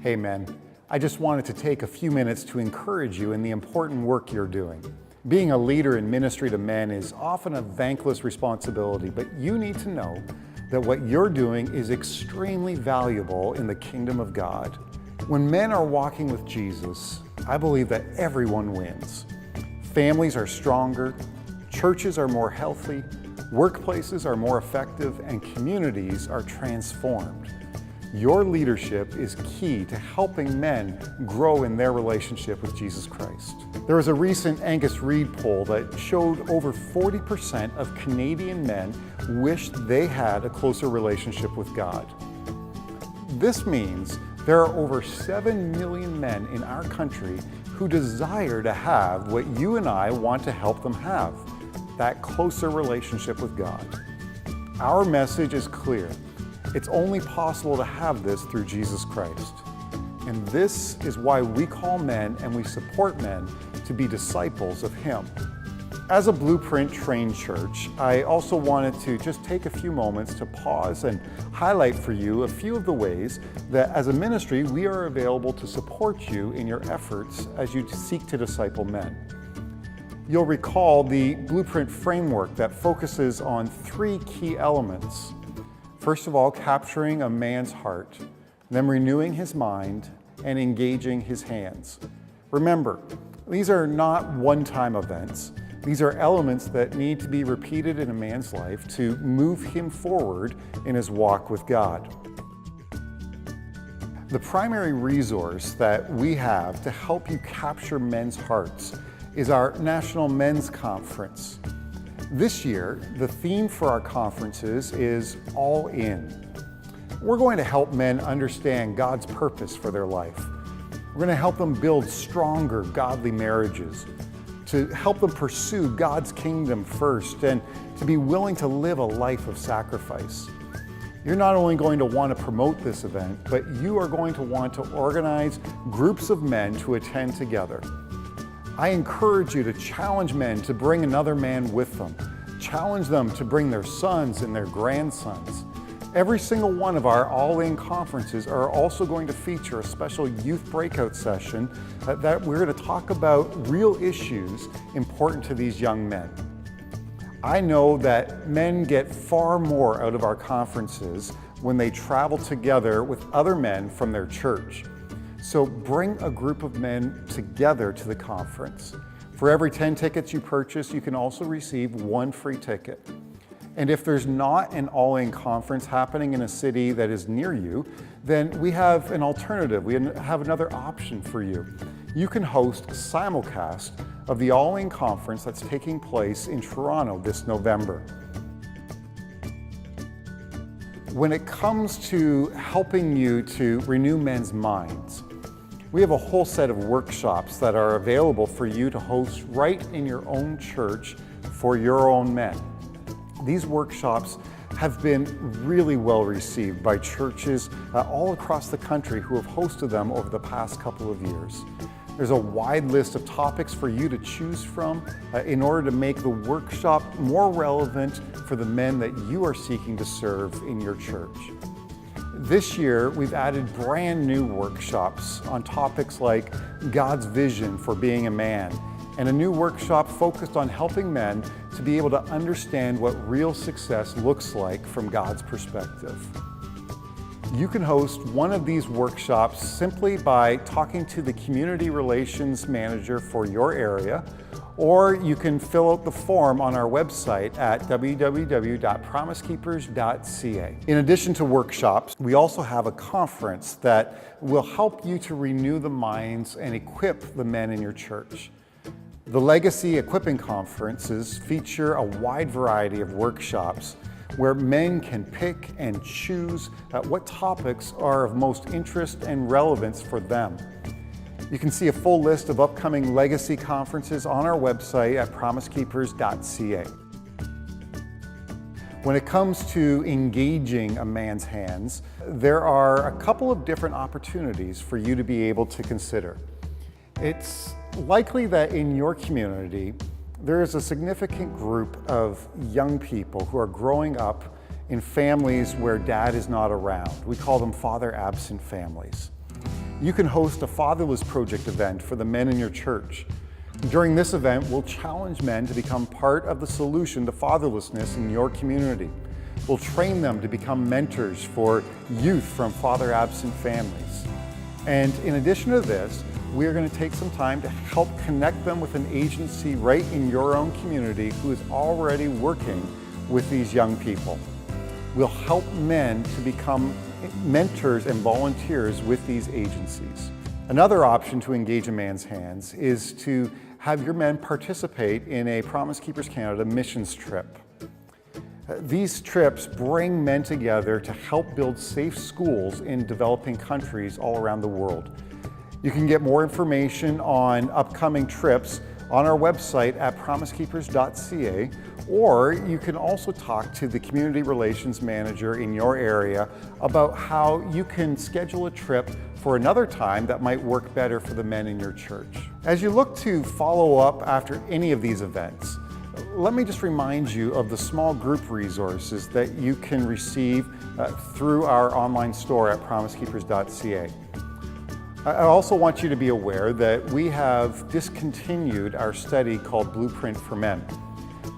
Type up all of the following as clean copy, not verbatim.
Hey men, I just wanted to take a few minutes to encourage you in the important work you're doing. Being a leader in ministry to men is often a thankless responsibility, but you need to know that what you're doing is extremely valuable in the kingdom of God. When men are walking with Jesus, I believe that everyone wins. Families are stronger, churches are more healthy, workplaces are more effective, and communities are transformed. Your leadership is key to helping men grow in their relationship with Jesus Christ. There was a recent Angus Reid poll that showed over 40% of Canadian men wished they had a closer relationship with God. This means there are over 7 million men in our country who desire to have what you and I want to help them have, that closer relationship with God. Our message is clear. It's only possible to have this through Jesus Christ. And this is why we call men and we support men to be disciples of Him. As a Blueprint trained church, I also wanted to just take a few moments to pause and highlight for you a few of the ways that as a ministry we are available to support you in your efforts as you seek to disciple men. You'll recall the Blueprint framework that focuses on 3 key elements. First of all, capturing a man's heart, then renewing his mind, and engaging his hands. Remember, these are not one-time events. These are elements that need to be repeated in a man's life to move him forward in his walk with God. The primary resource that we have to help you capture men's hearts is our National Men's Conference. This year, the theme for our conferences is All In. We're going to help men understand God's purpose for their life. We're going to help them build stronger, godly marriages, to help them pursue God's kingdom first, and to be willing to live a life of sacrifice. You're not only going to want to promote this event, but you are going to want to organize groups of men to attend together. I encourage you to challenge men to bring another man with them. Challenge them to bring their sons and their grandsons. Every single one of our all-in conferences are also going to feature a special youth breakout session that we're going to talk about real issues important to these young men. I know that men get far more out of our conferences when they travel together with other men from their church. So bring a group of men together to the conference. For every 10 tickets you purchase, you can also receive 1 free ticket. And if there's not an all-in conference happening in a city that is near you, then we have an alternative. We have another option for you. You can host a simulcast of the all-in conference that's taking place in Toronto this November. When it comes to helping you to renew men's minds, we have a whole set of workshops that are available for you to host right in your own church for your own men. These workshops have been really well received by churches all across the country who have hosted them over the past couple of years. There's a wide list of topics for you to choose from in order to make the workshop more relevant for the men that you are seeking to serve in your church. This year, we've added brand new workshops on topics like God's vision for being a man, and a new workshop focused on helping men to be able to understand what real success looks like from God's perspective. You can host one of these workshops simply by talking to the community relations manager for your area, or you can fill out the form on our website at www.promisekeepers.ca. In addition to workshops, we also have a conference that will help you to renew the minds and equip the men in your church. The Legacy Equipping Conferences feature a wide variety of workshops where men can pick and choose what topics are of most interest and relevance for them. You can see a full list of upcoming Legacy conferences on our website at promisekeepers.ca. When it comes to engaging a man's hands, there are a couple of different opportunities for you to be able to consider. It's likely that in your community, there is a significant group of young people who are growing up in families where dad is not around. We call them father-absent families. You can host a Fatherless Project event for the men in your church. During this event, we'll challenge men to become part of the solution to fatherlessness in your community. We'll train them to become mentors for youth from father-absent families. And in addition to this, we are going to take some time to help connect them with an agency right in your own community who is already working with these young people. We'll help men to become mentors and volunteers with these agencies. Another option to engage a man's hands is to have your men participate in a Promise Keepers Canada missions trip. These trips bring men together to help build safe schools in developing countries all around the world. You can get more information on upcoming trips on our website at promisekeepers.ca, or you can also talk to the community relations manager in your area about how you can schedule a trip for another time that might work better for the men in your church. As you look to follow up after any of these events, let me just remind you of the small group resources that you can receive through our online store at promisekeepers.ca. I also want you to be aware that we have discontinued our study called Blueprint for Men,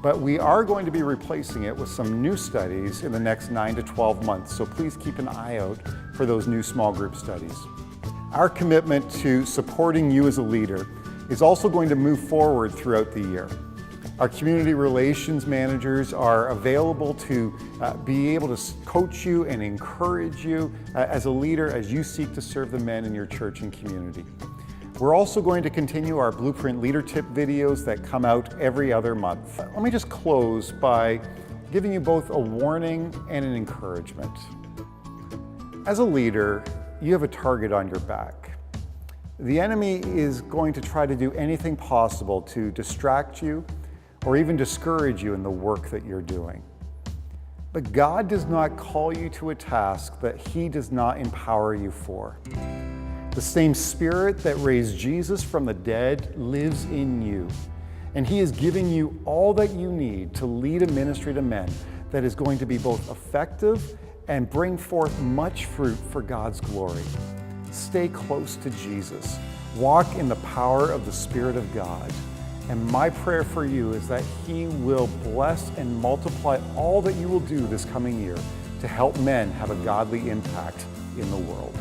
but we are going to be replacing it with some new studies in the next 9 to 12 months, so please keep an eye out for those new small group studies. Our commitment to supporting you as a leader is also going to move forward throughout the year. Our community relations managers are available to be able to coach you and encourage you as a leader as you seek to serve the men in your church and community. We're also going to continue our Blueprint Leader Tip videos that come out every other month. Let me just close by giving you both a warning and an encouragement. As a leader, you have a target on your back. The enemy is going to try to do anything possible to distract you or even discourage you in the work that you're doing. But God does not call you to a task that He does not empower you for. The same Spirit that raised Jesus from the dead lives in you, and He is giving you all that you need to lead a ministry to men that is going to be both effective and bring forth much fruit for God's glory. Stay close to Jesus. Walk in the power of the Spirit of God. And my prayer for you is that He will bless and multiply all that you will do this coming year to help men have a godly impact in the world.